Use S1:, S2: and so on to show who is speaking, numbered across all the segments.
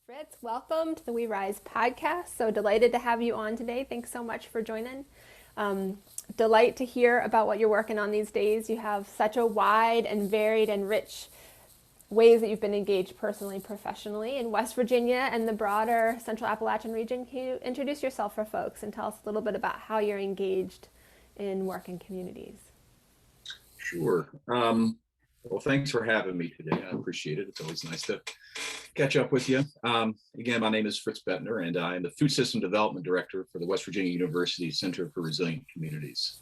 S1: Fritz, welcome to the We Rise podcast. So delighted to have you on today. Thanks so much for joining. Delight to hear about what you're working on these days. You have such a wide and varied and rich ways that you've been engaged personally, professionally in West Virginia and the broader Central Appalachian region. Can you introduce yourself for folks and tell us a little bit about how you're engaged in work in communities?
S2: Sure. Well, thanks for having me today. I appreciate it. It's always nice to catch up with you. Again, my name is Fritz Boettner, and I am the Food System Development Director for the West Virginia University Center for Resilient Communities,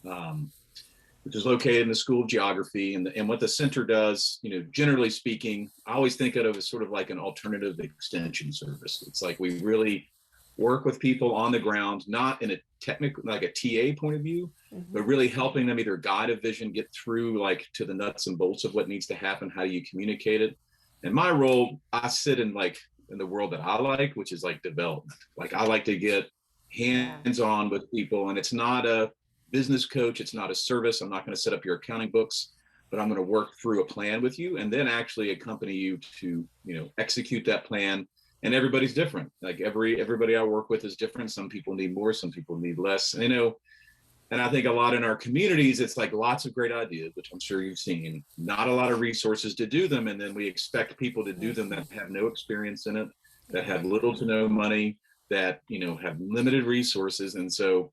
S2: which is located in the School of Geography. And what the center does, generally speaking, I always think of it as sort of like an alternative extension service. It's like we really work with people on the ground, not in a technical, like a TA point of view, but really helping them either guide a vision, get through like to the nuts and bolts of what needs to happen. How do you communicate it? And my role, I sit in the world that I like, which is like development. Like I like to get hands-on with people, and it's not a business coach. It's not a service. I'm not going to set up your accounting books, but I'm going to work through a plan with you and then actually accompany you to, execute that plan. And everybody's different. Like everybody I work with is different. Some people need more, some people need less. And I think a lot in our communities, it's like lots of great ideas, which I'm sure you've seen, not a lot of resources to do them. And then we expect people to do them that have no experience in it, that have little to no money, that, have limited resources. And so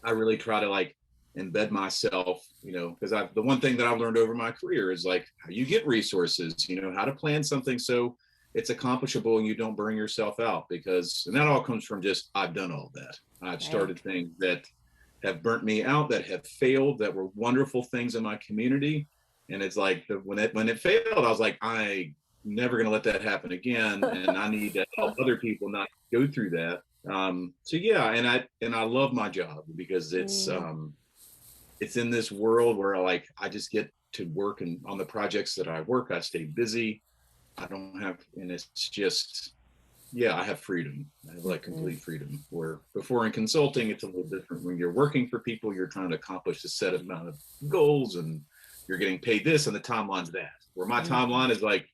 S2: I really try to like embed myself, because the one thing that I've learned over my career is like how you get resources, how to plan something so it's accomplishable and you don't burn yourself out, and that all comes from just, I've done all that. I've started things that have burnt me out, that have failed, that were wonderful things in my community. And it's like when it failed, I was like, I'm never going to let that happen again. And I need to help other people not go through that. And I love my job because it's in this world where I just get to work, and on the projects that I work, I stay busy. I don't have, and it's just, I have freedom. I have like complete freedom. Where before in consulting, it's a little different. When you're working for people, you're trying to accomplish a set amount of goals and you're getting paid this and the timeline's that. Where my timeline is like,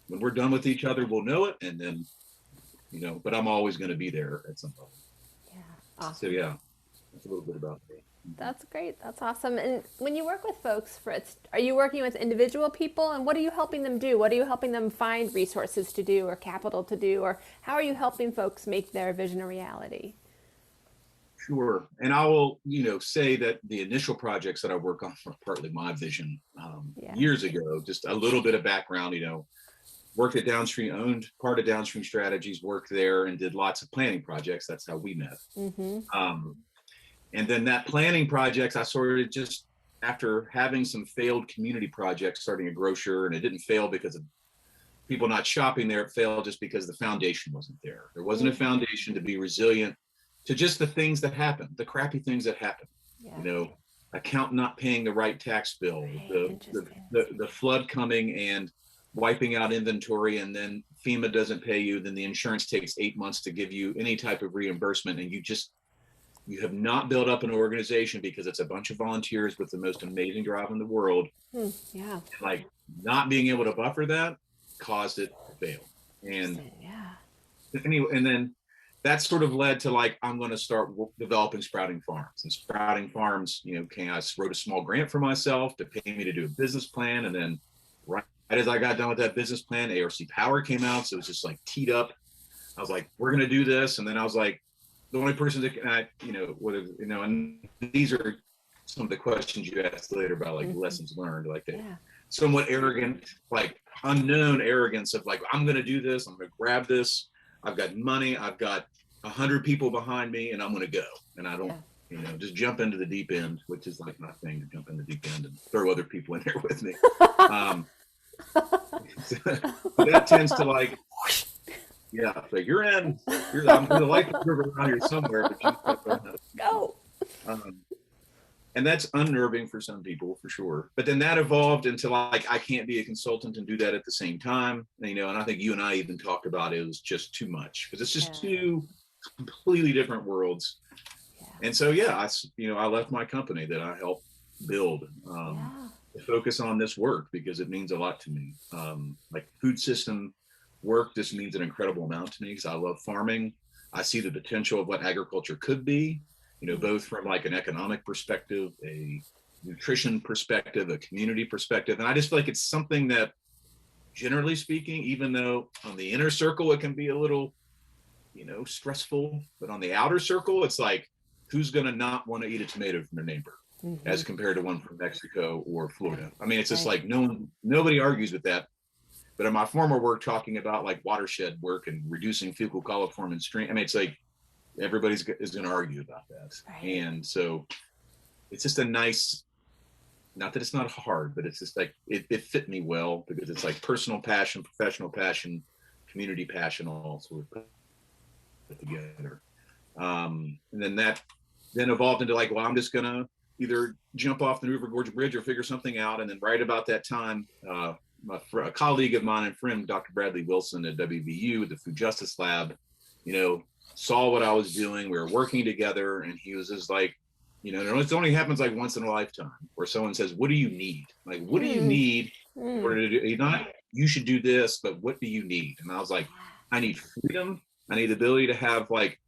S2: when we're done with each other, we'll know it. And then, but I'm always going to be there at some level.
S1: Yeah. Awesome.
S2: So that's a little bit about me.
S1: That's great. That's awesome. And when you work with folks, Fritz, are you working with individual people, and what are you helping them do? What are you helping them find resources to do or capital to do, or how are you helping folks make their vision a reality?
S2: Sure. And I will, say that the initial projects that I work on are partly my vision years ago. Just a little bit of background, worked at Downstream, owned part of Downstream Strategies, worked there and did lots of planning projects. That's how we met. And then that planning projects, I sort of just, after having some failed community projects, starting a grocer, and it didn't fail because of people not shopping there, it failed just because the foundation wasn't there. There wasn't a foundation to be resilient to just the things that happen, the crappy things that happen. Account not paying the right tax bill, the flood coming and wiping out inventory, and then FEMA doesn't pay you, then the insurance takes 8 months to give you any type of reimbursement, and you have not built up an organization because it's a bunch of volunteers with the most amazing drive in the world. Like not being able to buffer that caused it to fail. And anyway, and then that sort of led to like, I'm going to start developing Sprouting Farms. And Sprouting Farms, I wrote a small grant for myself to pay me to do a business plan. And then right as I got done with that business plan, ARC Power came out. So it was just like teed up. I was like, we're going to do this. And then I was like, the only person that and these are some of the questions you asked later about like lessons learned, like that somewhat arrogant, like unknown arrogance of like, I'm going to do this. I'm going to grab this. I've got money. I've got 100 people behind me and I'm going to go. And I don't, just jump into the deep end, which is like my thing, to jump in the deep end and throw other people in there with me. That tends to like, so you're in. I'm going to like the river around here somewhere, but you
S1: go.
S2: And that's unnerving for some people, for sure. But then that evolved into like, I can't be a consultant and do that at the same time. And I think you and I even talked about it was just too much because it's just two completely different worlds. And so I left my company that I helped build to focus on this work because it means a lot to me. Like food system work just means an incredible amount to me because I love farming. I see the potential of what agriculture could be, both from like an economic perspective, a nutrition perspective, a community perspective. And I just feel like it's something that, generally speaking, even though on the inner circle, it can be a little, stressful, but on the outer circle, it's like, who's going to not want to eat a tomato from their neighbor as compared to one from Mexico or Florida? I mean, it's just like nobody argues with that. But in my former work, talking about like watershed work and reducing fecal coliform in stream, I mean, it's like everybody is going to argue about that. Right. And so it's just a nice, not that it's not hard, but it's just like it fit me well because it's like personal passion, professional passion, community passion, all sort of put together. And then that then evolved into like, well, I'm just gonna either jump off the River Gorge Bridge or figure something out. And then right about that time, a colleague of mine and friend, Dr. Bradley Wilson at WVU at the Food Justice Lab, saw what I was doing. We were working together, and he was just like, it only happens like once in a lifetime where someone says, what do you need? Like, what do you need in order to do, not you should do this, but what do you need? And I was like, I need freedom. I need the ability to have like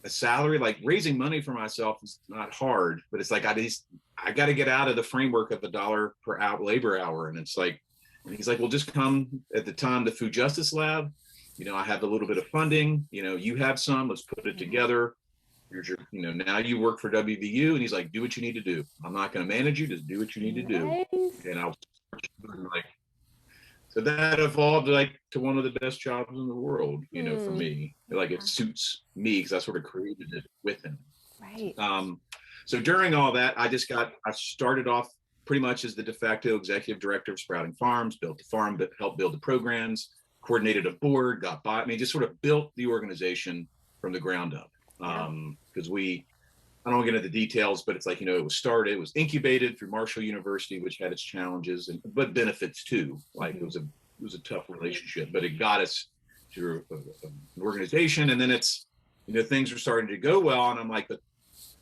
S2: a salary. Like raising money for myself is not hard, but it's like, I got to get out of the framework of the $1 per hour labor hour. And it's like, and he's like, well, just come at the time, the Food Justice Lab, I have a little bit of funding, you have some, let's put it together. Here's your, now you work for WVU. And he's like, do what you need to do. I'm not going to manage you, just do what you need to do. And I was like, so that evolved like to one of the best jobs in the world, for me. Like it suits me because I sort of created it with him.
S1: Right.
S2: So during all that, I started off pretty much as the de facto executive director of Sprouting Farms, built the farm, but helped build the programs, coordinated a board, just sort of built the organization from the ground up. Because I don't want to get into the details, but it's like, it was incubated through Marshall University, which had its challenges but benefits too. Like it was a tough relationship, but it got us to an organization. And then it's, things were starting to go well. And I'm like, but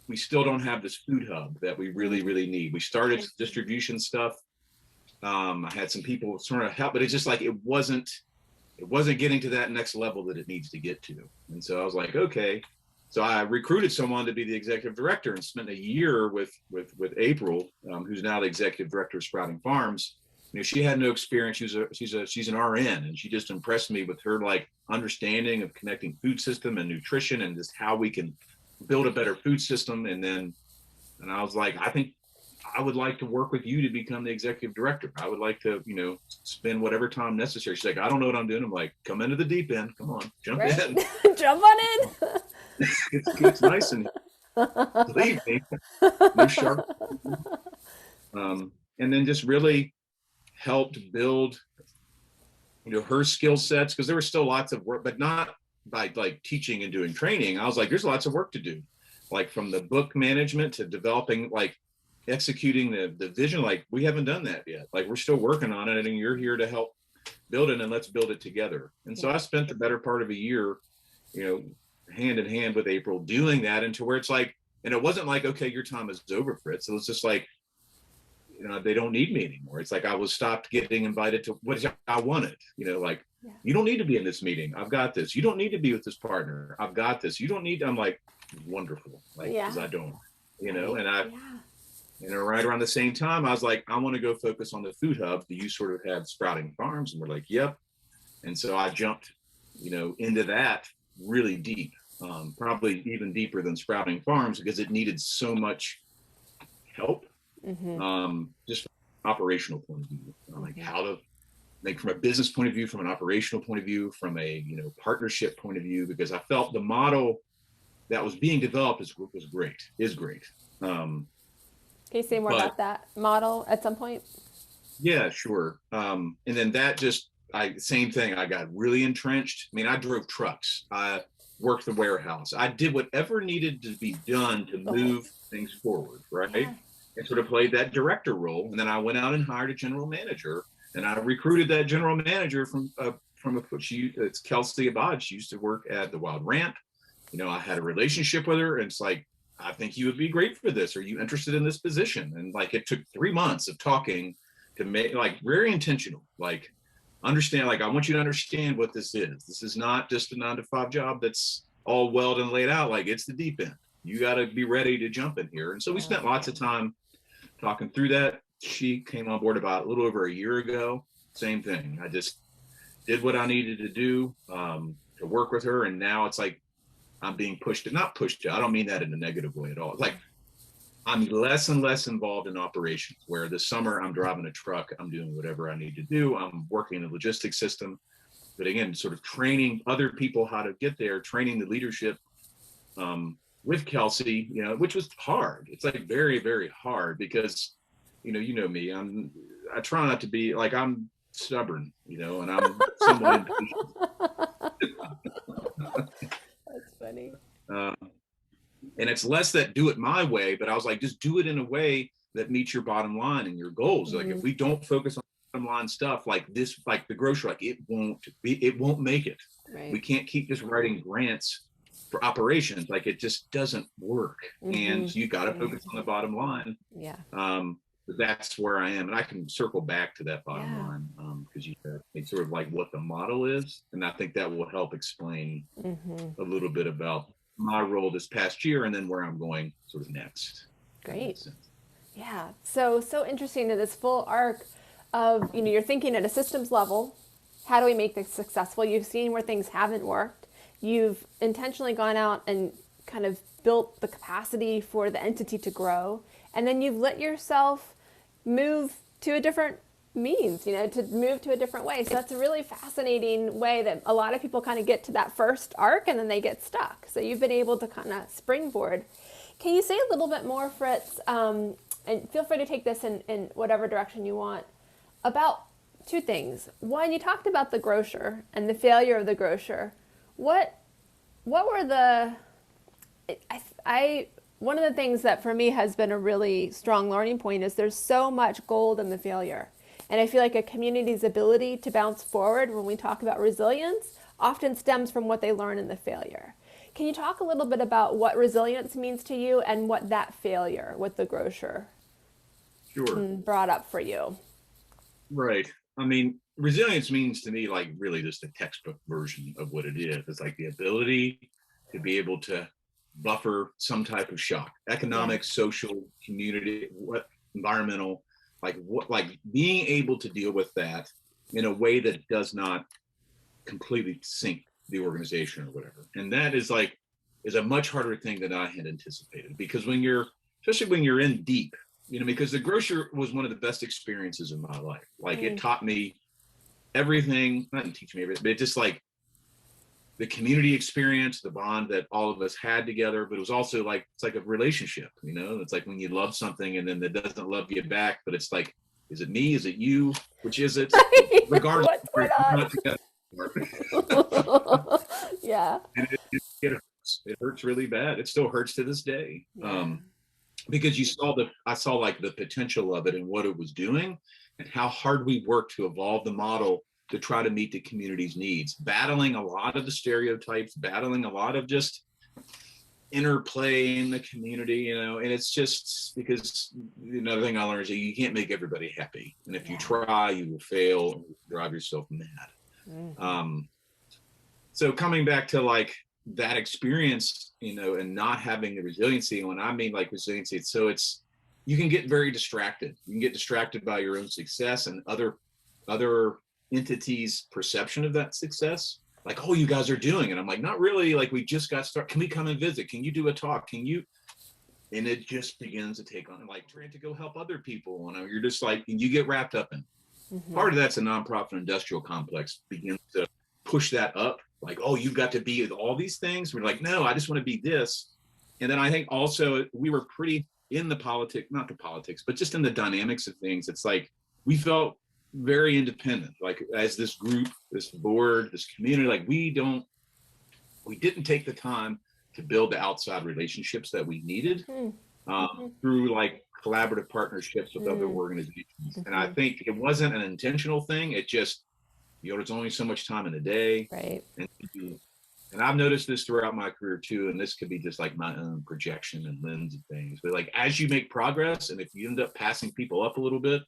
S2: we still don't have this food hub that we really, really need. We started distribution stuff. I had some people sort of help, but it's just like, it wasn't getting to that next level that it needs to get to. And so I was like, okay. So I recruited someone to be the executive director and spent a year with April, who's now the executive director of Sprouting Farms. She had no experience. She's an RN, and she just impressed me with her like understanding of connecting food system and nutrition and just how we can build a better food system. And I was like, I think I would like to work with you to become the executive director. I would like to, spend whatever time necessary. She's like, I don't know what I'm doing. I'm like, come into the deep end. Come on, jump in.
S1: Jump on in.
S2: It's nice in here. Believe me, no sharp. And then just really helped build, her skill sets, because there was still lots of work, but not by like teaching and doing training. I was like, there's lots of work to do, like from the book management to developing, like executing the vision. Like we haven't done that yet. Like we're still working on it, and you're here to help build it, and let's build it together. And so I spent the better part of a year, hand in hand with April doing that, and to where it's like, and it wasn't like, okay, your time is over, Fritz. It was just like, they don't need me anymore. It's like I was stopped getting invited to what I wanted, you don't need to be in this meeting. I've got this. You don't need to be with this partner. I've got this. You don't need, I'm like, wonderful. Like, because I don't, and right around the same time, I was like, I want to go focus on the food hub. You sort of have Sprouting Farms, and we're like, yep. And so I jumped, into that really deep, probably even deeper than Sprouting Farms, because it needed so much help, just from an operational point of view, like how to make from a business point of view, from an operational point of view, from a partnership point of view, because I felt the model that was being developed is great. Can
S1: you say more about that model at some point?
S2: Yeah, sure. And then that just, same thing. I got really entrenched. I mean, I drove trucks. I worked the warehouse. I did whatever needed to be done to move things forward, right? Yeah. And sort of played that director role. And then I went out and hired a general manager, and I recruited that general manager it's Kelsey Abad. She used to work at the Wild Ramp. I had a relationship with her, and it's like, I think you would be great for this. Are you interested in this position? And like, it took 3 months of talking to make, like, very intentional, like, understand, like, I want you to understand what this is. This is not just a 9 to 5 job that's all well and laid out. Like, it's the deep end. You got to be ready to jump in here. And so we spent lots of time talking through that. She came on board about a little over a year ago. Same thing. I just did what I needed to do to work with her. And now it's like I'm being not pushed. I don't mean that in a negative way at all. It's like I'm less and less involved in operations, where this summer I'm driving a truck, I'm doing whatever I need to do. I'm working in the logistics system, but again, sort of training other people how to get there, training the leadership with Kelsey, which was hard. It's like very, very hard because, you know me, I try not to be like, I'm stubborn, and I'm somewhat impatient.
S1: That's funny.
S2: And it's less that do it my way, but I was like, just do it in a way that meets your bottom line and your goals. Like, if we don't focus on bottom line stuff like this, like the grocery, like it won't make it. Right. We can't keep just writing grants for operations. Like, it just doesn't work. And so you got to focus on the bottom line.
S1: Yeah.
S2: But that's where I am. And I can circle back to that bottom line because it's sort of like what the model is. And I think that will help explain a little bit about my role this past year and then where I'm going sort of next.
S1: Great. Yeah. So interesting to this full arc of, you're thinking at a systems level, how do we make this successful? You've seen where things haven't worked. You've intentionally gone out and kind of built the capacity for the entity to grow. And then you've let yourself move to a different means, to move to a different way. So that's a really fascinating way that a lot of people kind of get to that first arc and then they get stuck. So you've been able to kind of springboard. Can you say a little bit more, Fritz, and feel free to take this in whatever direction you want, about two things. One, you talked about the grocer and the failure of the grocer. What were the, one of the things that for me has been a really strong learning point is there's so much gold in the failure. And I feel like a community's ability to bounce forward when we talk about resilience often stems from what they learn in the failure. Can you talk a little bit about what resilience means to you and what that failure with the grocer brought up for you?
S2: Right. I mean, resilience means to me like really just a textbook version of what it is. It's like the ability to be able to buffer some type of shock, economic, social, community, environmental, like being able to deal with that in a way that does not completely sink the organization or whatever. And that is a much harder thing than I had anticipated, because especially when you're in deep, because the grocer was one of the best experiences of my life. Like it taught me everything, not to teach me everything, but it just like the community experience, the bond that all of us had together, but it was also like, it's like a relationship, it's like when you love something and then it doesn't love you back, but it's like, is it me? Is it you? Which is it? Regardless.
S1: Yeah.
S2: And it hurts. It hurts really bad. It still hurts to this day. Yeah. Because I saw like the potential of it and what it was doing and how hard we worked to evolve the model to try to meet the community's needs, battling a lot of the stereotypes, battling a lot of just interplay in the community, and it's just because another thing I learned is that you can't make everybody happy. And if you try, you will fail and drive yourself mad. So coming back to like that experience, and not having the resiliency, and when I mean like resiliency, you can get very distracted. You can get distracted by your own success and other entities' perception of that success. Like, oh, you guys are doing it. I'm like, not really. Like, we just got started. Can we come and visit? Can you do a talk? And it just begins to take on, like, trying to go help other people. And you're just like, and you get wrapped up in. Part of that's a nonprofit industrial complex begins to push that up. Like, oh, you've got to be all these things. We're like, no, I just want to be this. And then I think also we were pretty in the not the politics, but just in the dynamics of things. It's like, we felt very independent, like as this group, this board, this community, like we didn't take the time to build the outside relationships that we needed through like collaborative partnerships with other organizations. And I think it wasn't an intentional thing. It just, there's only so much time in a day.
S1: Right.
S2: And I've noticed this throughout my career too, and this could be just like my own projection and lens of things. But like, as you make progress, and if you end up passing people up a little bit,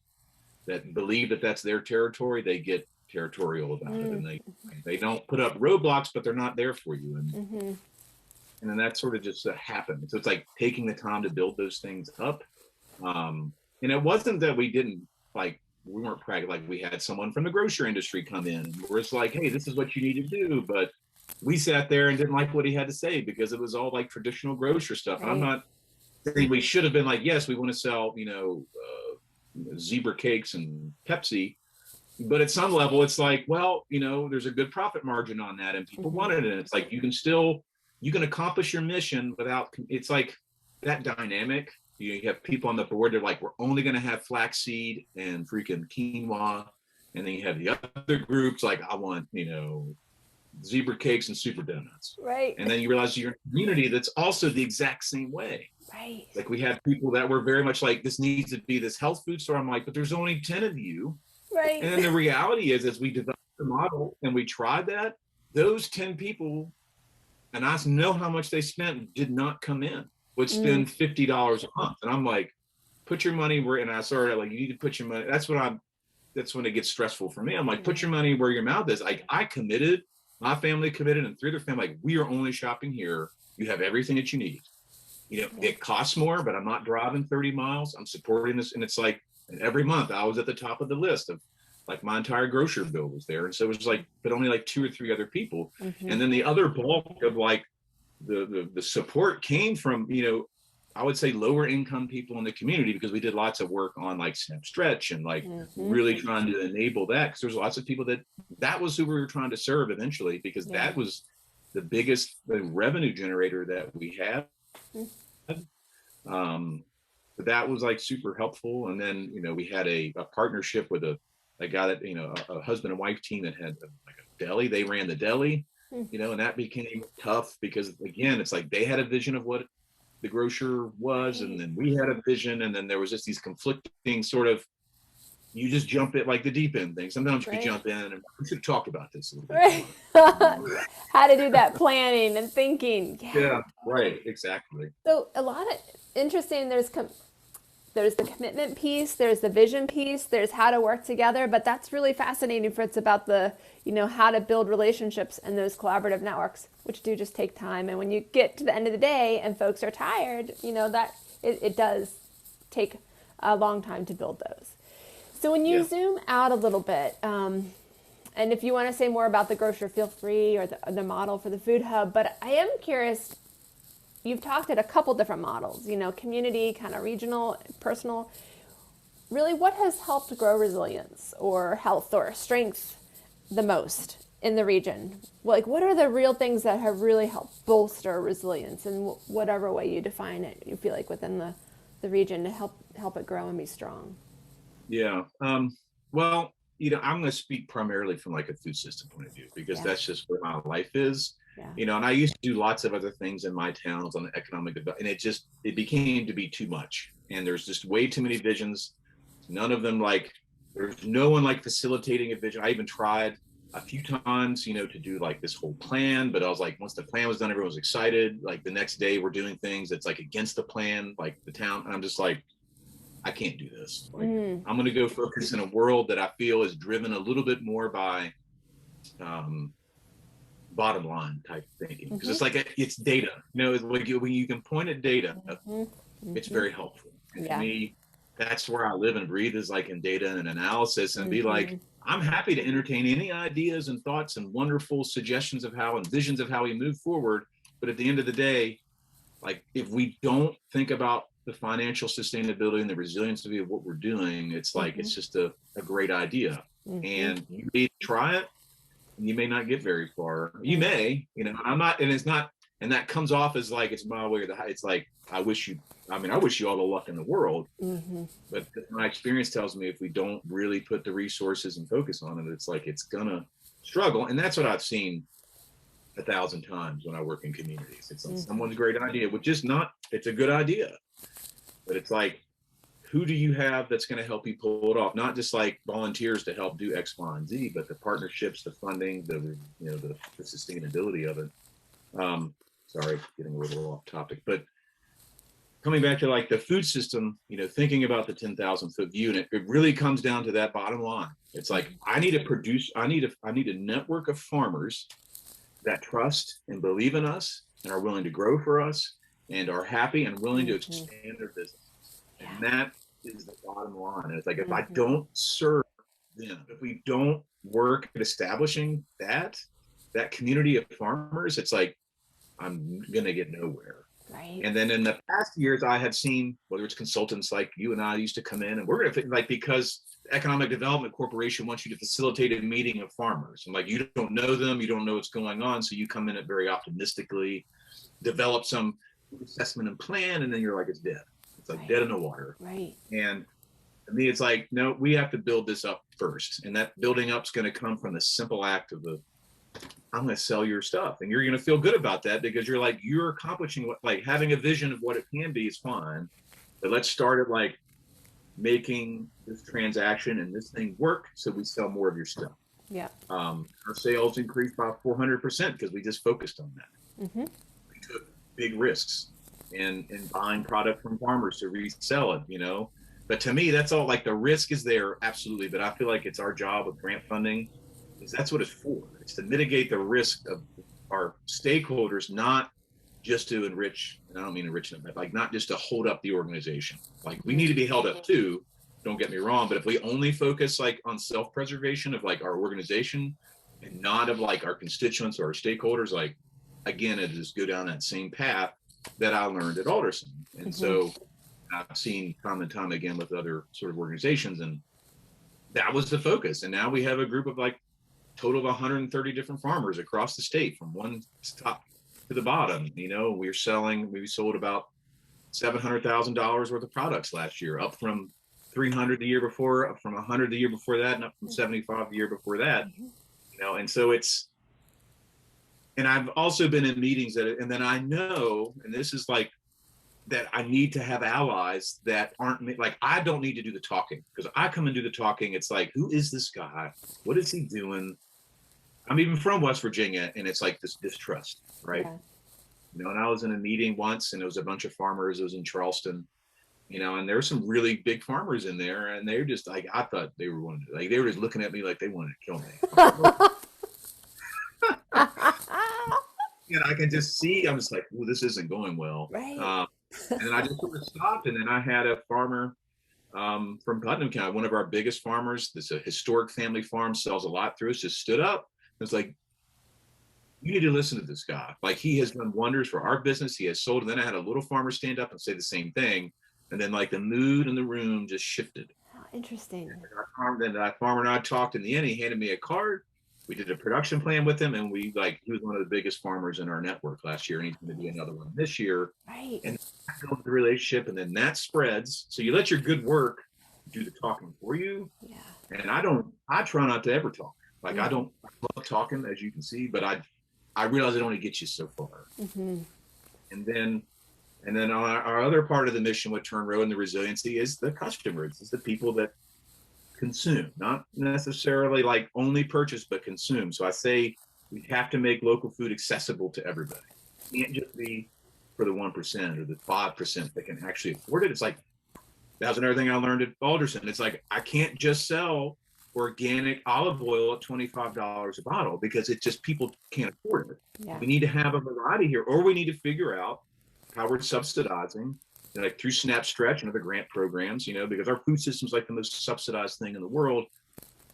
S2: that believe that that's their territory, they get territorial about it, and they don't put up roadblocks, but they're not there for you. And then that sort of just happened. So it's like taking the time to build those things up. And it wasn't that we didn't we weren't practical. Like we had someone from the grocery industry come in where it's like, hey, this is what you need to do. But we sat there and didn't like what he had to say because it was all like traditional grocery stuff.
S1: Right.
S2: And I'm not saying we should have been like, yes, we want to sell, zebra cakes and Pepsi. But at some level, it's like, well, there's a good profit margin on that and people wanted it. And it's like, you can accomplish your mission without, it's like that dynamic. You have people on the board, they're like, we're only going to have flaxseed and freaking quinoa. And then you have the other groups like, I want, zebra cakes and super donuts.
S1: Right.
S2: And then you realize you're in a community that's also the exact same way.
S1: Right.
S2: Like we had people that were very much like, this needs to be this health food store. I'm like, but there's only 10 of you.
S1: Right.
S2: And then the reality is, as we developed the model and we tried that, those 10 people, and I know how much they spent, did not come in, would spend $50 a month. And I'm like, put your money where, and I started like, you need to put your money, that's when it gets stressful for me. I'm like, put your money where your mouth is. Like I committed, my family committed, and 3 other family, like we are only shopping here. You have everything that you need. It costs more, but I'm not driving 30 miles. I'm supporting this. And it's like, and every month I was at the top of the list of like my entire grocery bill was there. And so it was like, but only like 2 or 3 other people. And then the other bulk of like the support came from, I would say lower income people in the community, because we did lots of work on like Snap Stretch and like really trying to enable that. Because there's lots of people that was who we were trying to serve eventually, because that was the biggest revenue generator that we had. But that was like super helpful. And then, we had a partnership with a guy that, a husband and wife team that had like a deli. They ran the deli, and that became tough because again, it's like they had a vision of what the grocer was, and then we had a vision, and then there was just these conflicting sort of, you just jump at like the deep end thing. Sometimes you can jump in, and we should talk about this a little bit.
S1: Right. How to do that planning and thinking.
S2: Yeah, right, exactly.
S1: So a lot of interesting, there's the commitment piece, there's the vision piece, there's how to work together, but that's really fascinating, Fritz, about the, how to build relationships and those collaborative networks, which do just take time. And when you get to the end of the day and folks are tired, that it does take a long time to build those. So when you zoom out a little bit, and if you want to say more about the grocer, feel free, or the model for the food hub, but I am curious, you've talked at a couple different models, community, kind of regional, personal. Really, what has helped grow resilience or health or strength the most in the region? Like, what are the real things that have really helped bolster resilience in whatever way you define it, you feel like within the region to help it grow and be strong?
S2: Yeah. Well, I'm going to speak primarily from like a food system point of view, because that's just where my life is. And I used to do lots of other things in my towns on the economic development, and it became to be too much. And there's just way too many visions. None of them there's no one like facilitating a vision. I even tried a few times, to do like this whole plan, but I was like, once the plan was done, everyone was excited. Like the next day we're doing things that's like against the plan, like the town. And I'm just like, I can't do this. Like, I'm going to go focus in a world that I feel is driven a little bit more by, bottom line type thinking, because it's like it's data. When you can point at data, it's very helpful. And to me, that's where I live and breathe, is like in data and analysis, and be like, I'm happy to entertain any ideas and thoughts and wonderful suggestions of how and visions of how we move forward. But at the end of the day, like if we don't think about the financial sustainability and the resiliency of what we're doing, it's like it's just a great idea, and you may try it. You may not get very far. You may, I'm not, and it's not, and that comes off as like, it's my way or the high. It's like, I wish you all the luck in the world. But my experience tells me if we don't really put the resources and focus on it, it's like, it's gonna struggle. And that's what I've seen 1,000 times when I work in communities. It's like someone's great idea, which is not, it's a good idea, but it's like, who do you have that's going to help you pull it off? Not just like volunteers to help do X, Y, and Z, but the partnerships, the funding, the sustainability of it. Sorry, getting a little off topic, but coming back to like the food system, thinking about the 10,000 foot view, and it really comes down to that bottom line. It's like, I need a network of farmers that trust and believe in us and are willing to grow for us and are happy and willing to expand their business. And that is the bottom line. And it's like, if I don't serve them, if we don't work at establishing that community of farmers, it's like, I'm going to get nowhere.
S1: Right.
S2: And then in the past years, I have seen, whether it's consultants like you and I used to come in, and we're going to, like, because Economic Development Corporation wants you to facilitate a meeting of farmers. And like, you don't know them, you don't know what's going on. So you come in it very optimistically, develop some assessment and plan, and then you're like, it's dead. It's like dead in the water.
S1: Right.
S2: And to me, it's like, no, we have to build this up first. And that building up is going to come from the simple act of I'm going to sell your stuff, and you're going to feel good about that because you're accomplishing what, like, having a vision of what it can be is fine, but let's start at like making this transaction and this thing work so we sell more of your stuff.
S1: Yeah.
S2: Our sales increased by 400% because we just focused on that. We took big risks in buying product from farmers to resell it, But to me, that's all, like, the risk is there, absolutely. But I feel like it's our job with grant funding, is that's what it's for. It's to mitigate the risk of our stakeholders, not just to enrich, and I don't mean enrich them, but like not just to hold up the organization. Like, we need to be held up too, don't get me wrong, but if we only focus like on self-preservation of like our organization and not of like our constituents or our stakeholders, like, again, it just go down that same path that I learned at Alderson. And so I've seen time and time again with other sort of organizations, and that was the focus. And now we have a group of like total of 130 different farmers across the state, from one top to the bottom. We sold about $700,000 worth of products last year, up from 300 the year before, up from 100 the year before that, and up from 75 the year before that. And so and I've also been in meetings and then I know, and this is like, that I need to have allies that aren't like, I don't need to do the talking, because I come and do the talking. It's like, who is this guy? What is he doing? I'm even from West Virginia, and it's like this distrust, right? Yeah. And I was in a meeting once, and it was a bunch of farmers. It was in Charleston, and there were some really big farmers in there, and they were just like, I thought they were they were just looking at me like they wanted to kill me. And I can just see, I'm just like, well, this isn't going well.
S1: Right.
S2: And then I just sort of stopped, and then I had a farmer from Putnam County, one of our biggest farmers. This is a historic family farm, sells a lot through us, just stood up. It's like, you need to listen to this guy. Like, he has done wonders for our business. He has sold. And then I had a little farmer stand up and say the same thing. And then like the mood in the room just shifted.
S1: Oh, interesting.
S2: Then that farmer and I talked. In the end, he handed me a card. We did a production plan with him, and he was one of the biggest farmers in our network last year, and he's going to be another one this year.
S1: Right.
S2: And that builds the relationship, and then that spreads. So you let your good work do the talking for you. Yeah. And I try not to ever talk. Like, I don't love talking, as you can see, but I realize it only gets you so far. And then our other part of the mission with Turnrow and the Resiliency is the customers. It's the people that consume, not necessarily like only purchase, but consume. So I say we have to make local food accessible to everybody. It can't just be for the 1% or the 5% that can actually afford it. It's like, that was another thing I learned at Alderson. It's like, I can't just sell organic olive oil at $25 a bottle, because it just, people can't afford it. Yeah. We need to have a variety here, or we need to figure out how we're subsidizing, like through SNAP Stretch and other grant programs, because our food system is like the most subsidized thing in the world.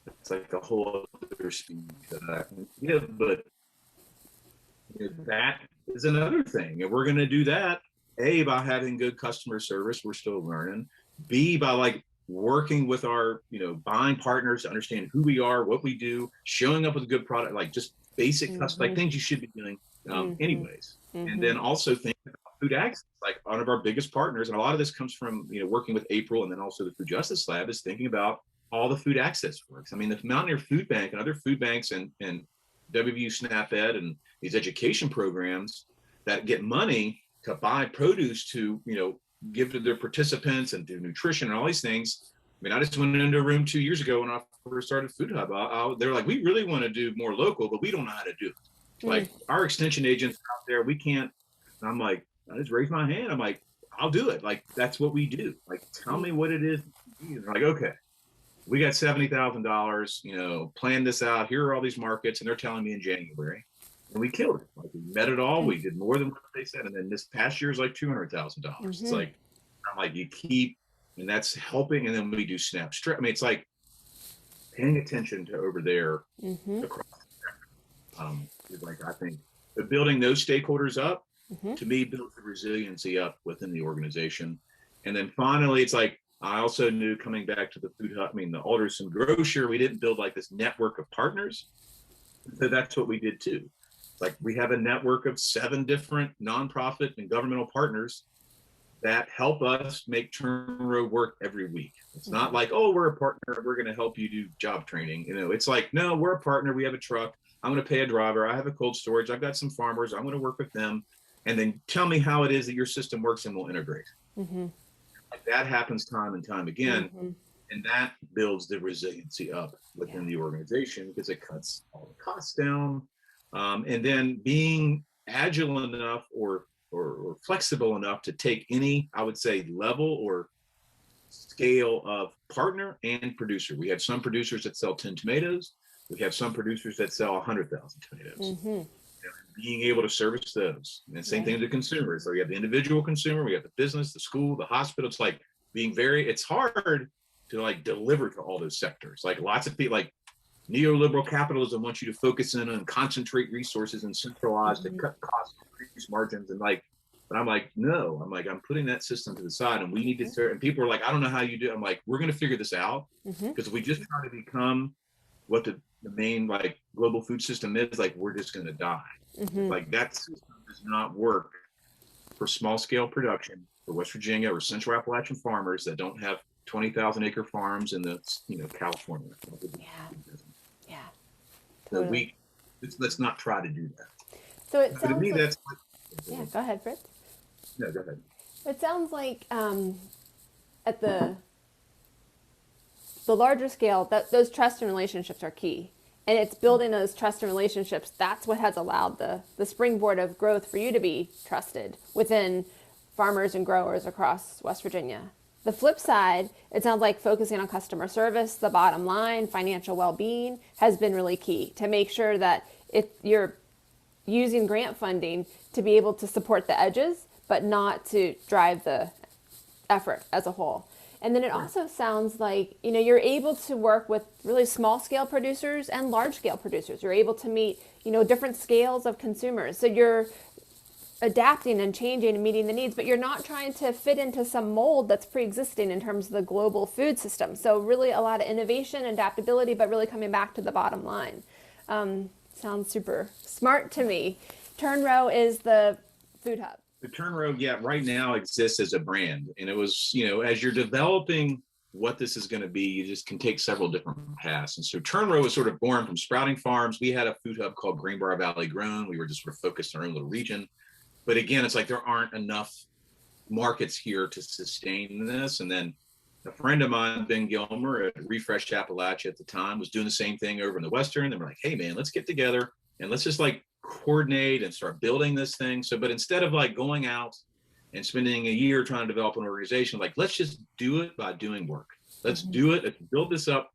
S2: It's like a whole other speed that I can give, but that is another thing. And we're going to do that, A, by having good customer service. We're still learning. B, by like working with our, buying partners to understand who we are, what we do, showing up with a good product, like just basic like things you should be doing anyways. And then also think about food access, like one of our biggest partners. And a lot of this comes from, working with April, and then also the Food Justice Lab is thinking about all the food access works. I mean, the Mountaineer Food Bank and other food banks and WVU SNAP Ed and these education programs that get money to buy produce to, give to their participants and do nutrition and all these things. I mean, I just went into a room 2 years ago when I first started Food Hub. They're like, we really want to do more local, but we don't know how to do it. Like, our extension agents out there, we can't. And I'm like, I just raised my hand. I'm like, I'll do it. Like, that's what we do. Like, tell me what it is. And they're like, okay, we got $70,000, plan this out. Here are all these markets. And they're telling me in January, and we killed it. Like, we met it all. We did more than what they said. And then this past year is like $200,000. It's like, I'm like, you keep, and that's helping. And then we do snap strip. I mean, it's like paying attention to over there across the spectrum. Like, I think building those stakeholders up, to me, builds the resiliency up within the organization. And then finally, it's like, I also knew, coming back to the food hub, the Alderson grocer, we didn't build like this network of partners. So that's what we did too. Like, we have a network of 7 different nonprofit and governmental partners that help us make Turnrow work every week. It's not like, oh, we're a partner, we're going to help you do job training. It's like, no, we're a partner. We have a truck. I'm going to pay a driver. I have a cold storage. I've got some farmers. I'm going to work with them. And then tell me how it is that your system works, and we'll integrate. Like, that happens time and time again. And that builds the resiliency up within the organization, because it cuts all the costs down. And then being agile enough or flexible enough to take any, I would say, level or scale of partner and producer. We have some producers that sell 10 tomatoes. We have some producers that sell 100,000 tomatoes. Being able to service those. And same thing to consumers. So you have the individual consumer, we have the business, the school, the hospital. It's like it's hard to like deliver to all those sectors. Like, lots of people, like neoliberal capitalism wants you to focus in and concentrate resources and centralize to cut costs, increase margins. And like, but I'm like, no, I'm putting that system to the side, and we need to start. And people are like, I don't know how you do it. I'm like, we're going to figure this out, because if we just try to become what the main like global food system is, like, we're just going to die. Like, that system does not work for small scale production for West Virginia or Central Appalachian farmers that don't have 20,000 acre farms in the California.
S1: Totally.
S2: So let's not try to do that.
S1: So it sounds
S2: to me,
S1: like,
S2: that's
S1: go ahead, Fritz.
S2: No, go ahead.
S1: It sounds like at the larger scale, that those trust and relationships are key. And it's building those trust and relationships. That's what has allowed the springboard of growth for you to be trusted within farmers and growers across West Virginia. The flip side, it sounds like focusing on customer service, the bottom line, financial well-being has been really key to make sure that if you're using grant funding to be able to support the edges, but not to drive the effort as a whole. And then it also sounds like, you're able to work with really small scale producers and large scale producers. You're able to meet, different scales of consumers. So you're adapting and changing and meeting the needs, but you're not trying to fit into some mold that's pre-existing in terms of the global food system. So really a lot of innovation, adaptability, but really coming back to the bottom line. Sounds super smart to me. Turnrow is the food hub.
S2: The Turnrow, right now exists as a brand. And it was, as you're developing what this is going to be, you just can take several different paths. And so Turnrow was sort of born from sprouting farms. We had a food hub called Greenbrier Valley Grown. We were just sort of focused on our own little region. But again, it's like there aren't enough markets here to sustain this. And then a friend of mine, Ben Gilmer at Refresh Appalachia at the time, was doing the same thing over in the Western. And we're like, hey man, let's get together and let's just like coordinate and start building this thing. So, but instead of like going out and spending a year trying to develop an organization, like, let's just do it by doing work. Let's do it. Let's build this up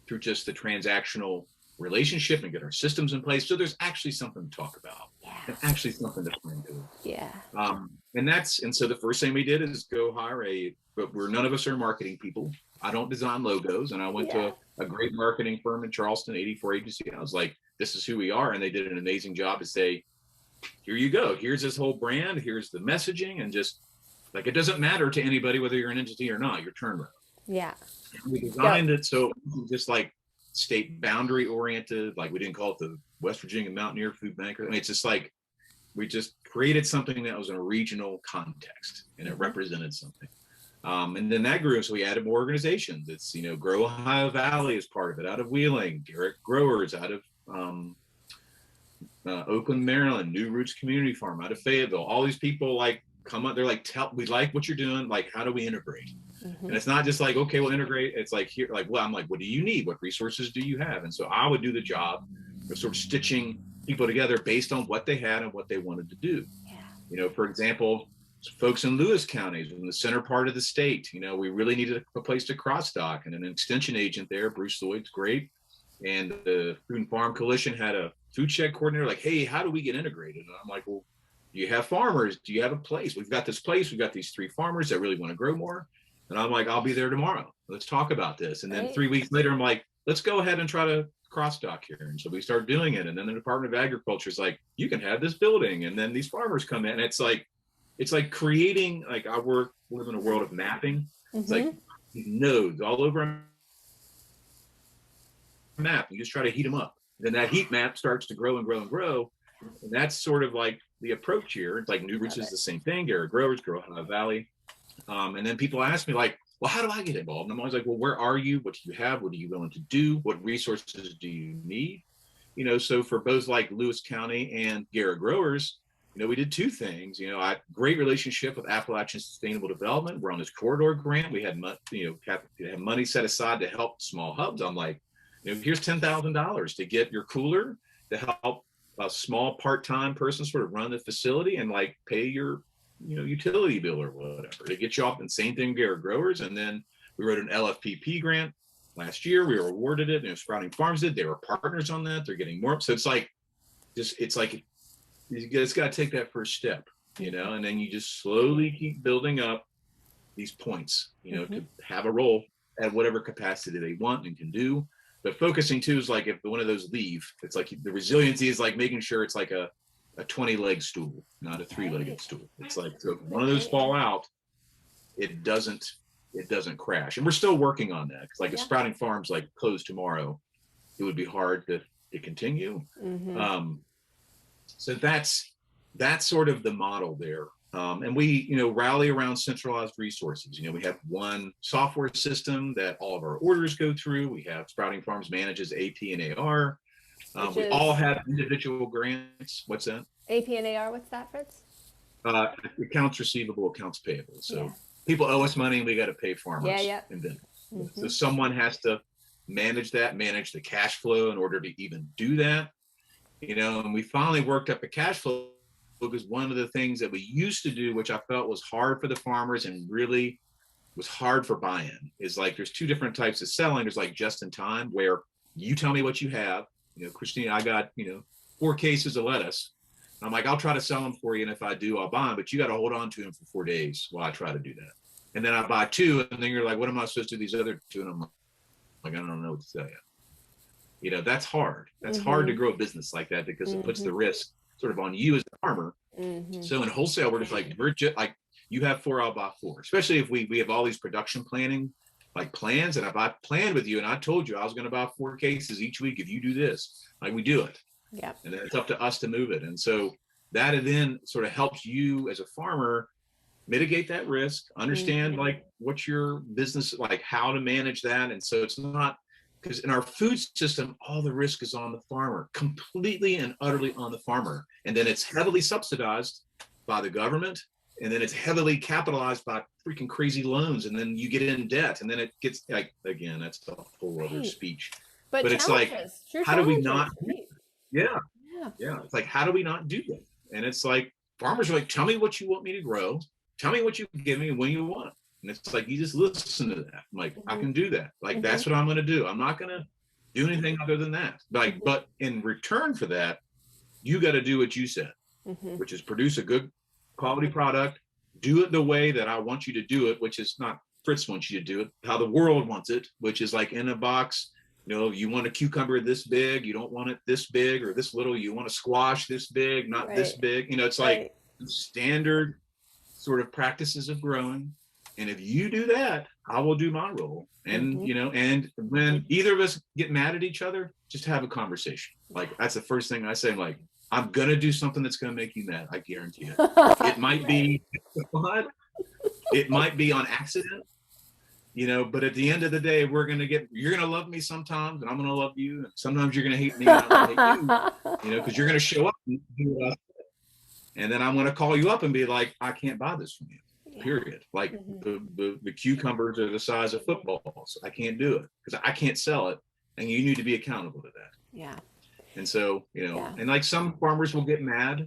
S2: through just the transactional relationship and get our systems in place. So there's actually something to talk about. And actually something to plan to. And so the first thing we did is go hire but none of us are marketing people. I don't design logos. And I went to a great marketing firm in Charleston, 84 agency. I was like, this is who we are. And they did an amazing job to say, here you go. Here's this whole brand. Here's the messaging. And just like, it doesn't matter to anybody whether you're an entity or not, you're Turnrow.
S1: Yeah.
S2: And we designed it so just like state boundary oriented, like we didn't call it the West Virginia Mountaineer Food Banker. I mean, it's just like, we just created something that was in a regional context and it represented something. And then that grew, so we added more organizations. It's, Grow Ohio Valley is part of it, out of Wheeling, Garrett Growers out of Oakland, Maryland, New Roots Community Farm out of Fayetteville. All these people like come up, they're like, we like what you're doing, like, how do we integrate? And it's not just like, okay, we'll integrate. It's like, here, like, well, I'm like, what do you need? What resources do you have? And so I would do the job of sort of stitching people together based on what they had and what they wanted to do. For example, folks in Lewis counties in the center part of the state, we really needed a place to cross dock, and an extension agent there, Bruce Lloyd's great. And the Food and Farm Coalition had a food check coordinator, like, hey, how do we get integrated? And I'm like, well, do you have farmers? Do you have a place? We've got this place. We've got these 3 farmers that really want to grow more. And I'm like, I'll be there tomorrow. Let's talk about this. And then 3 weeks later, I'm like, let's go ahead and try to cross dock here. And so we start doing it. And then the Department of Agriculture is like, you can have this building. And then these farmers come in. And it's like creating, like, live in a world of mapping. It's like nodes all over a map. You just try to heat them up. Then that heat map starts to grow and grow and grow. And that's sort of like the approach here. It's like New Roots is the same thing. Garrett Growers, Grow Ohio Valley. And then people ask me like, well, how do I get involved? And I'm always like, well, where are you? What do you have? What are you willing to do? What resources do you need? So for both like Lewis County and Garrett Growers, we did 2 things. I great relationship with Appalachian Sustainable Development. We're on this corridor grant. We had money set aside to help small hubs. I'm like, here's $10,000 to get your cooler, to help a small part-time person sort of run the facility and like pay your utility bill or whatever, to get you off. And same thing, Garrett Growers. And then we wrote an LFPP grant last year. We were awarded it. Sprouting Farms did. They were partners on that. They're getting more. So it's like you just got to take that first step, and then you just slowly keep building up these points, to have a role at whatever capacity they want and can do. But focusing too is like, if one of those leave, it's like the resiliency is like making sure it's like a 20-leg stool, not a 3-legged stool. It's like, so if one of those fall out, it doesn't crash. And we're still working on that. Cause like if Sprouting Farms like closed tomorrow, it would be hard to continue. So that's sort of the model there. And we, rally around centralized resources. We have one software system that all of our orders go through. We have Sprouting Farms manages AP and AR. We all have individual grants. What's that?
S1: AP and AR, what's that, Fritz?
S2: Accounts receivable, accounts payable. So people owe us money and we got to pay farmers. And then, so someone has to manage the cash flow in order to even do that. And we finally worked up a cash flow, because one of the things that we used to do, which I felt was hard for the farmers and really was hard for buy-in, is like there's 2 different types of selling. There's like just in time, where you tell me what you have. Christine, I got 4 cases of lettuce. I'm like, I'll try to sell them for you, and if I do, I'll buy them. But you got to hold on to them for 4 days while I try to do that. And then I buy 2, and then you're like, what am I supposed to do these other 2? And I'm like, I don't know what to tell you. That's hard. That's hard to grow a business like that, because it puts the risk sort of on you as a farmer. So in wholesale, we're just like, you have 4, I'll buy 4. Especially if we have all these production planning like plans, and if I planned with you and I told you I was going to buy 4 cases each week if you do this, like we do it. And then it's up to us to move it. And so that then sort of helps you as a farmer mitigate that risk, understand like what's your business, like how to manage that. And so it's not, because in our food system, all the risk is on the farmer, completely and utterly on the farmer. And then it's heavily subsidized by the government. And then it's heavily capitalized by freaking crazy loans. And then you get in debt. And then it gets like, again, that's a whole other speech. But it's like, how do we not? It's like, how do we not do that? And it's like, farmers are like, tell me what you want me to grow. Tell me what you give me and when you want it. And it's like, you just listen to that. I'm like, I can do that. Like, that's what I'm going to do. I'm not going to do anything other than that. Like, but in return for that, you got to do what you said, which is produce a good quality product, do it the way that I want you to do it, which is not Fritz wants you to do it, how the world wants it, which is like in a box. You want a cucumber this big, you don't want it this big or this little, you want a squash this big, not this big. It's like standard sort of practices of growing. And if you do that, I will do my role. And, and when either of us get mad at each other, just have a conversation. Like, that's the first thing I say. I'm like, I'm going to do something that's going to make you mad. I guarantee it. It might be, it might be on accident, but at the end of the day, you're going to love me sometimes and I'm going to love you. And sometimes you're going to hate me and I'm going to hate you, because you're going to show up and do what I said. And then I'm going to call you up and be like, I can't buy this from you. Period. Like the cucumbers are the size of footballs. I can't do it because I can't sell it, and you need to be accountable to that. And so and like some farmers will get mad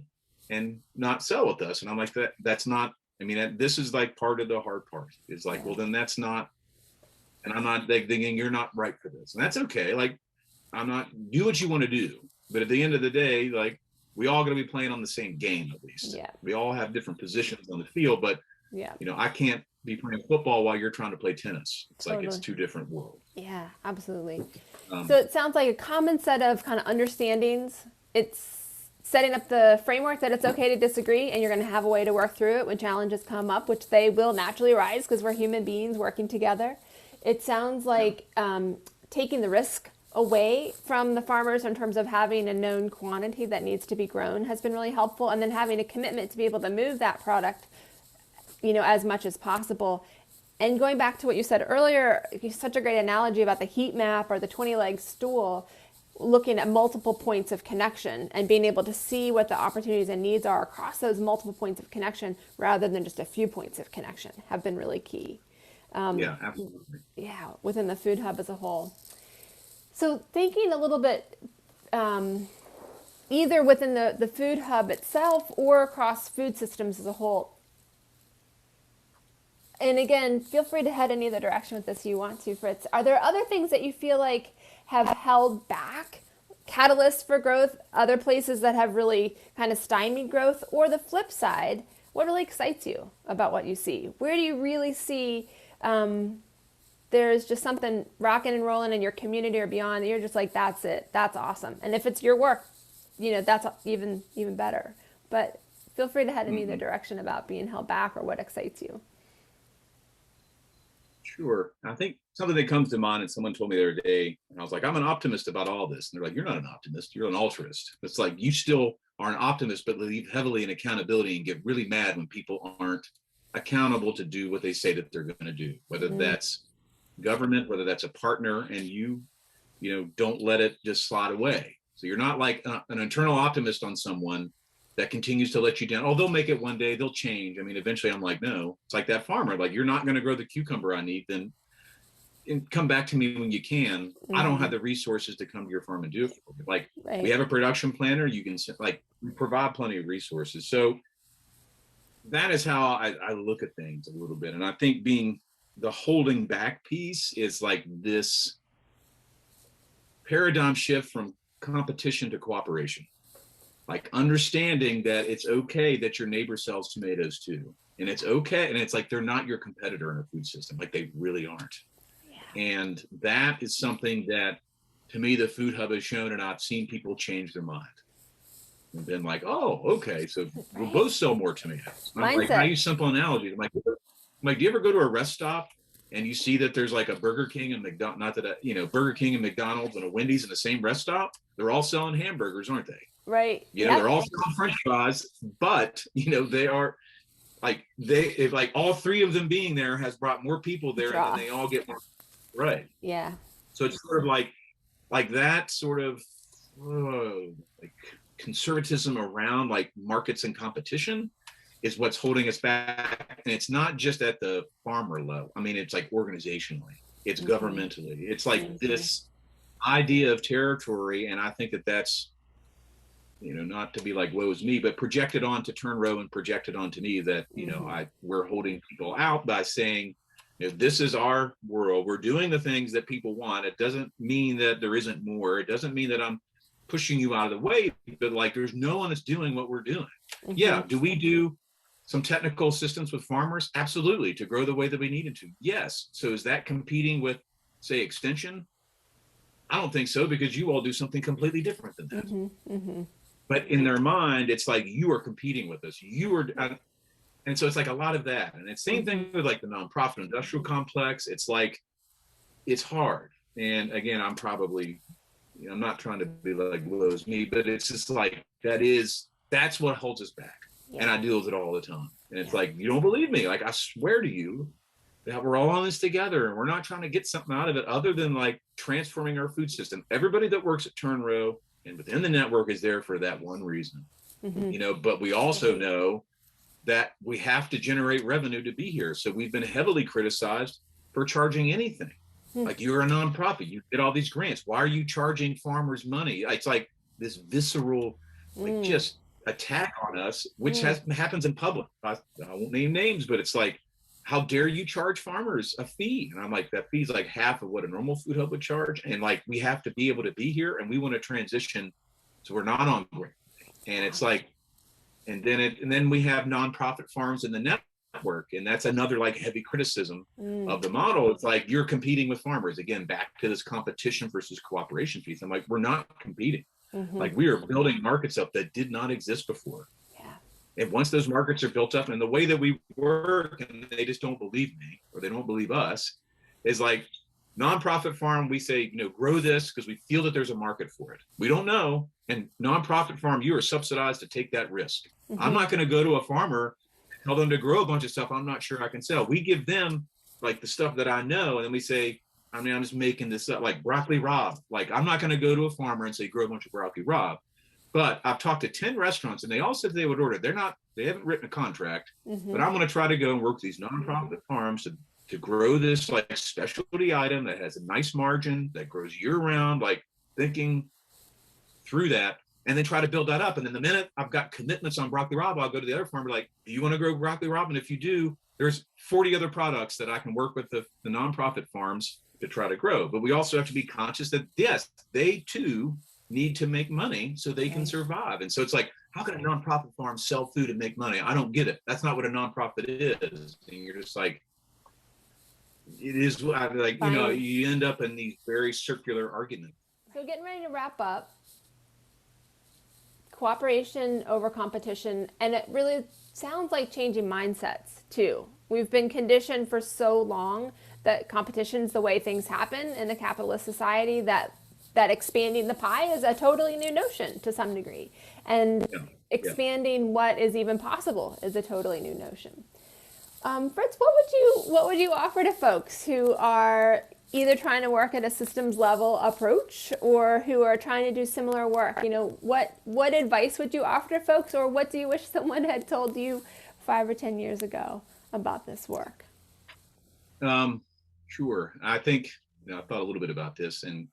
S2: and not sell with us, and I'm like, that's not I mean, this is like part of the hard part. It's like, well, then that's not, and I'm not like, thinking you're not right for this. And that's okay. Like, I'm not, do what you want to do. But at the end of the day, like, we all going to be playing on the same game, at least.
S1: Yeah.
S2: We all have different positions on the field, but, I can't be playing football while you're trying to play tennis. It's like, it's two different worlds.
S1: Yeah, absolutely. So it sounds like a common set of kind of understandings. It's setting up the framework that it's okay to disagree, and you're going to have a way to work through it when challenges come up, which they will naturally arise because we're human beings working together. It sounds like taking the risk away from the farmers in terms of having a known quantity that needs to be grown has been really helpful, and then having a commitment to be able to move that product, as much as possible. And going back to what you said earlier, such a great analogy about the heat map or the 20-leg stool, looking at multiple points of connection and being able to see what the opportunities and needs are across those multiple points of connection rather than just a few points of connection have been really key.
S2: Yeah, absolutely.
S1: Yeah, within the food hub as a whole. So thinking a little bit either within the food hub itself or across food systems as a whole. And again, feel free to head in either direction with this you want to, Fritz. Are there other things that you feel like have held back catalysts for growth, other places that have really kind of stymied growth? Or the flip side, what really excites you about what you see? Where do you really see there's just something rocking and rolling in your community or beyond that you're just like, that's it, that's awesome. And if it's your work, that's even better. But feel free to head in either direction about being held back or what excites you.
S2: Sure. I think something that comes to mind, and someone told me the other day, and I was like, I'm an optimist about all this. And they're like, you're not an optimist, you're an altruist. It's like, you still are an optimist, but believe heavily in accountability and get really mad when people aren't accountable to do what they say that they're going to do, whether that's government, whether that's a partner, and you don't let it just slide away. So you're not like an internal optimist on someone that continues to let you down. Oh, they'll make it one day, they'll change. I mean, eventually I'm like, no, it's like that farmer, like, you're not going to grow the cucumber I need, then come back to me when you can. I don't have the resources to come to your farm and do it for you. Like, we have a production planner, you can, like, we provide plenty of resources. So that is how I look at things a little bit. And I think being the holding back piece is like this paradigm shift from competition to cooperation. Like, understanding that it's okay that your neighbor sells tomatoes too. And it's okay. And it's like, they're not your competitor in a food system. Like, they really aren't. Yeah. And that is something that, to me, the food hub has shown, and I've seen people change their mind and been like, oh, okay, so we'll both sell more tomatoes. I'm like, I use simple analogies. I'm like, do you ever go to a rest stop and you see that there's like a Burger King and Burger King and McDonald's and a Wendy's in the same rest stop? They're all selling hamburgers, aren't they?
S1: Right.
S2: They're all selling French fries, but they are like all three of them being there has brought more people there, and they all get more. Right.
S1: Yeah.
S2: So it's sort of like that sort of like conservatism around like markets and competition is what's holding us back. And it's not just at the farmer level. I mean, it's like organizationally, it's governmentally, it's like this idea of territory. And I think that that's, not to be like, woe is me, but projected onto Turnrow and projected onto me that, we're holding people out by saying, this is our world. We're doing the things that people want. It doesn't mean that there isn't more. It doesn't mean that I'm pushing you out of the way, but like, there's no one that's doing what we're doing. Yeah. Do we do some technical assistance with farmers? Absolutely. To grow the way that we needed to. Yes. So is that competing with, say, extension? I don't think so, because you all do something completely different than that. But in their mind, it's like, you are competing with us. And so it's like a lot of that. And it's same thing with like the nonprofit industrial complex. It's like, it's hard. And again, I'm probably, I'm not trying to be like, woe is me, but it's just like, that's what holds us back. Yeah. And I deal with it all the time. And it's like, you don't believe me. Like, I swear to you that we're all in this together, and we're not trying to get something out of it other than like transforming our food system. Everybody that works at Turnrow and within the network is there for that one reason, but we also know that we have to generate revenue to be here. So we've been heavily criticized for charging anything. Like, you're a nonprofit, you get all these grants. Why are you charging farmers money? It's like this visceral, like just attack on us, which happens in public. I won't name names, but it's like, how dare you charge farmers a fee? And I'm like, that fee's like half of what a normal food hub would charge. And like, we have to be able to be here, and we want to transition so we're not on grid. And it's like, and then we have nonprofit farms in the network, and that's another like heavy criticism of the model. It's like, you're competing with farmers again, back to this competition versus cooperation piece. I'm like, we're not competing. Like, we are building markets up that did not exist before. And once those markets are built up, and the way that we work, and they just don't believe me, or they don't believe us, is like, nonprofit farm, we say, grow this because we feel that there's a market for it. We don't know. And nonprofit farm, you are subsidized to take that risk. I'm not going to go to a farmer and tell them to grow a bunch of stuff I'm not sure I can sell. We give them like the stuff that I know, and then we say, I'm just making this up, like broccoli rabe. Like, I'm not going to go to a farmer and say, grow a bunch of broccoli rabe. But I've talked to 10 restaurants, and they all said they would order. They haven't written a contract, but I'm going to try to go and work these nonprofit farms to grow this like specialty item that has a nice margin, that grows year round, like thinking through that, and then try to build that up. And then the minute I've got commitments on broccoli rabe, I'll go to the other farmer like, do you want to grow broccoli rabe? And if you do, there's 40 other products that I can work with the nonprofit farms to try to grow. But we also have to be conscious that, yes, they too need to make money so they can survive. And so it's like, how can a nonprofit farm sell food and make money? I don't get it. That's not what a nonprofit is. And you're just like, it is like, you end up in these very circular arguments.
S1: So getting ready to wrap up, cooperation over competition, and it really sounds like changing mindsets too. We've been conditioned for so long that competition's the way things happen in a capitalist society, that expanding the pie is a totally new notion to some degree. And expanding what is even possible is a totally new notion. Fritz, what would you offer to folks who are either trying to work at a systems level approach or who are trying to do similar work? What advice would you offer to folks, or what do you wish someone had told you 5 or 10 years ago about this work?
S2: Sure. I think, I thought a little bit about this, and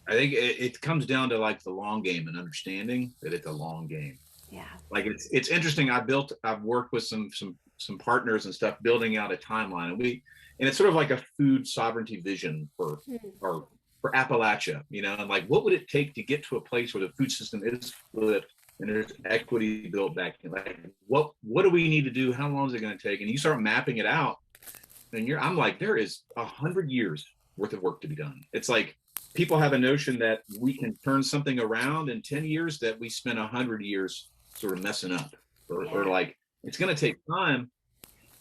S2: I think it comes down to like the long game and understanding that it's a long game.
S1: Yeah. Like
S2: it's interesting. I've worked with some partners and stuff, building out a timeline, and it's sort of like a food sovereignty vision for Appalachia, and like, what would it take to get to a place where the food system is flipped and there's equity built back in? Like, what do we need to do? How long is it going to take? And you start mapping it out, and I'm like, there is 100 years worth of work to be done. It's like, people have a notion that we can turn something around in 10 years that we spent 100 years sort of messing up, or like, it's going to take time.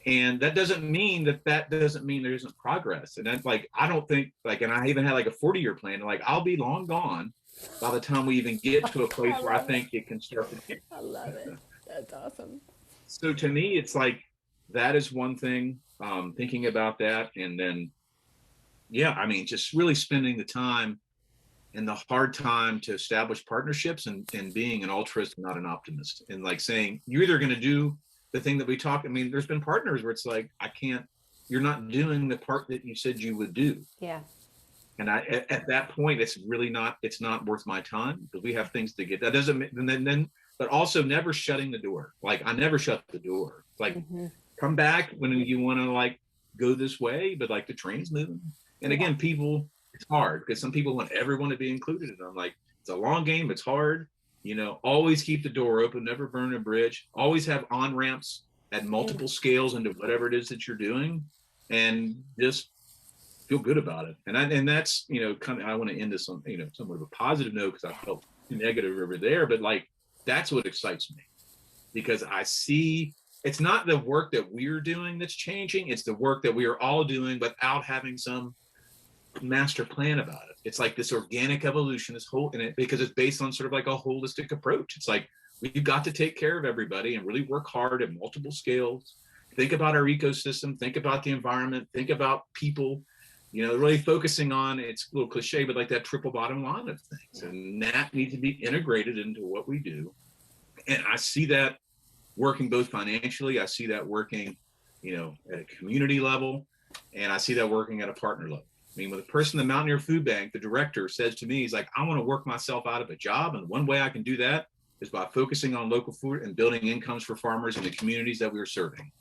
S2: And that doesn't mean that doesn't mean there isn't progress. And that's like, I don't think like, and I even had like a 40-year plan, like I'll be long gone by the time we even get to a place where I think it can start to change.
S1: I love it. That's awesome.
S2: So to me, it's like, that is one thing, thinking about that. And then, just really spending the time and the hard time to establish partnerships, and being an altruist, not an optimist, and like saying, you're either going to do the thing that we talk. There's been partners where it's like, you're not doing the part that you said you would do.
S1: Yeah.
S2: And at that point, it's not worth my time, because we have things to get. That doesn't, and then, but also never shutting the door. Like, I never shut the door. Like, come back when you want to like go this way, but like the train's moving. And again, it's hard because some people want everyone to be included. And I'm like, it's a long game. It's hard. Always keep the door open, never burn a bridge, always have on-ramps at multiple scales into whatever it is that you're doing, and just feel good about it. And that's, I want to end this on, somewhat of a positive note, because I felt negative over there, but like, that's what excites me, because I see it's not the work that we're doing that's changing. It's the work that we are all doing without having some master plan about it. It's like this organic evolution, because it's based on sort of like a holistic approach. It's like, we've got to take care of everybody and really work hard at multiple scales. Think about our ecosystem, think about the environment, think about people, really focusing on, it's a little cliche, but like that triple bottom line of things. And that needs to be integrated into what we do. And I see that working both financially, I see that working, at a community level, and I see that working at a partner level. When the person, the Mountaineer Food Bank, the director, says to me, he's like, I want to work myself out of a job, and one way I can do that is by focusing on local food and building incomes for farmers in the communities that we are serving.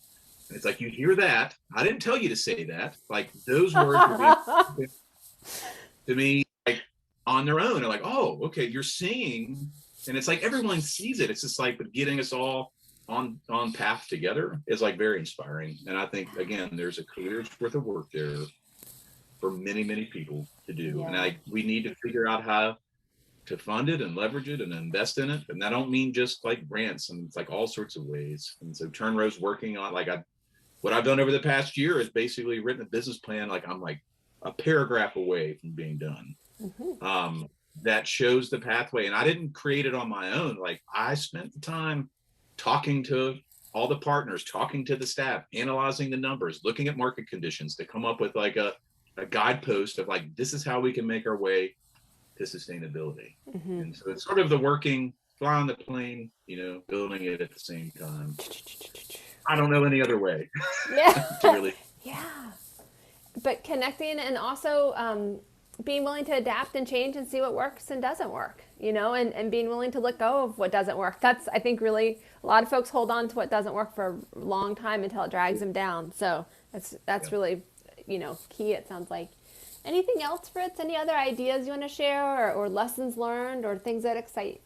S2: And it's like, you hear that. I didn't tell you to say that. Like, those words were being to me, like, on their own. They're like, oh, okay, you're seeing, and it's like everyone sees it. It's just like, but getting us all on path together is like very inspiring. And I think, again, there's a career's worth of work there for many, many people to do.
S1: Yeah.
S2: And we need to figure out how to fund it and leverage it and invest in it. And I don't mean just like grants, and it's like all sorts of ways. And so Turnrow's working on, like, what I've done over the past year is basically written a business plan. Like, I'm like a paragraph away from being done. That shows the pathway. And I didn't create it on my own. Like, I spent the time talking to all the partners, talking to the staff, analyzing the numbers, looking at market conditions to come up with like a guidepost of like, this is how we can make our way to sustainability. And so it's sort of the working, fly on the plane, building it at the same time. I don't know any other way.
S1: Yeah.
S2: Really.
S1: Yeah. But connecting and also being willing to adapt and change and see what works and doesn't work, and being willing to let go of what doesn't work. That's, I think, really, a lot of folks hold on to what doesn't work for a long time until it drags them down. So that's really, key, it sounds like. Anything else, Fritz? Any other ideas you want to share, or lessons learned, or things that excite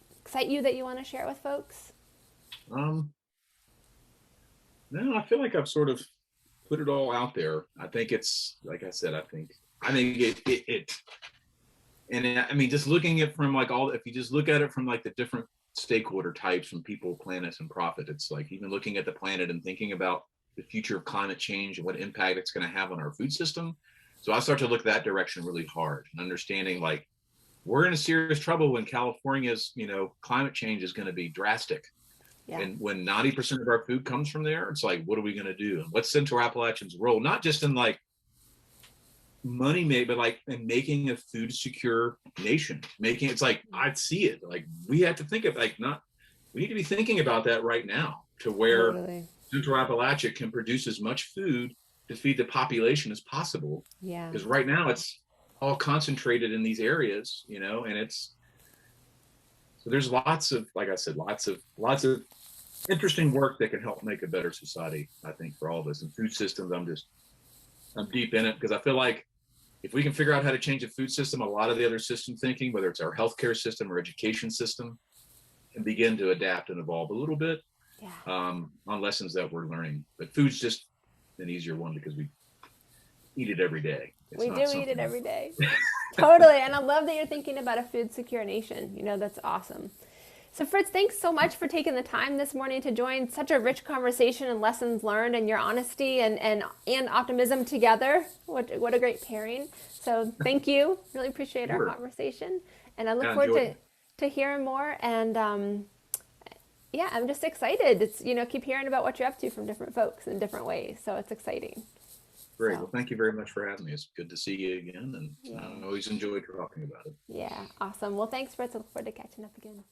S1: you that you want to share with folks?
S2: No, I feel like I've sort of put it all out there. I think it's, like I said, I think it, and I mean, just looking at from like if you just look at it from like the different stakeholder types, from people, planets, and profit, it's like even looking at the planet and thinking about the future of climate change and what impact it's going to have on our food system. So I start to look that direction really hard, and understanding like we're in a serious trouble when California's, climate change is going to be drastic. Yeah. And when 90% of our food comes from there, it's like, what are we going to do? And what's Central Appalachian's role? Not just in like money made, but like in making a food secure nation. It's like, I'd see it. Like, we have to think of we need to be thinking about that right now, to where Central Appalachia can produce as much food to feed the population as possible. Yeah. Because right now it's all concentrated in these areas, and it's, so there's lots of, like I said, lots of interesting work that can help make a better society, I think, for all of us. And food systems, I'm deep in it, because I feel like if we can figure out how to change the food system, a lot of the other system thinking, whether it's our healthcare system or education system, can begin to adapt and evolve a little bit on lessons that we're learning. But food's just an easier one because we eat it every day.
S1: We do eat it every day. Totally. And I love that you're thinking about a food secure nation. That's awesome. So Fritz, thanks so much for taking the time this morning to join such a rich conversation and lessons learned, and your honesty and optimism together. What a great pairing. So thank you. Really appreciate our conversation. And I look forward to hearing more. And I'm just excited. It's, keep hearing about what you're up to from different folks in different ways. So it's exciting.
S2: Great. Well, thank you very much for having me. It's good to see you again. And I always enjoyed talking about it.
S1: Yeah. Awesome. Well, thanks, Fritz. I look forward to catching up again.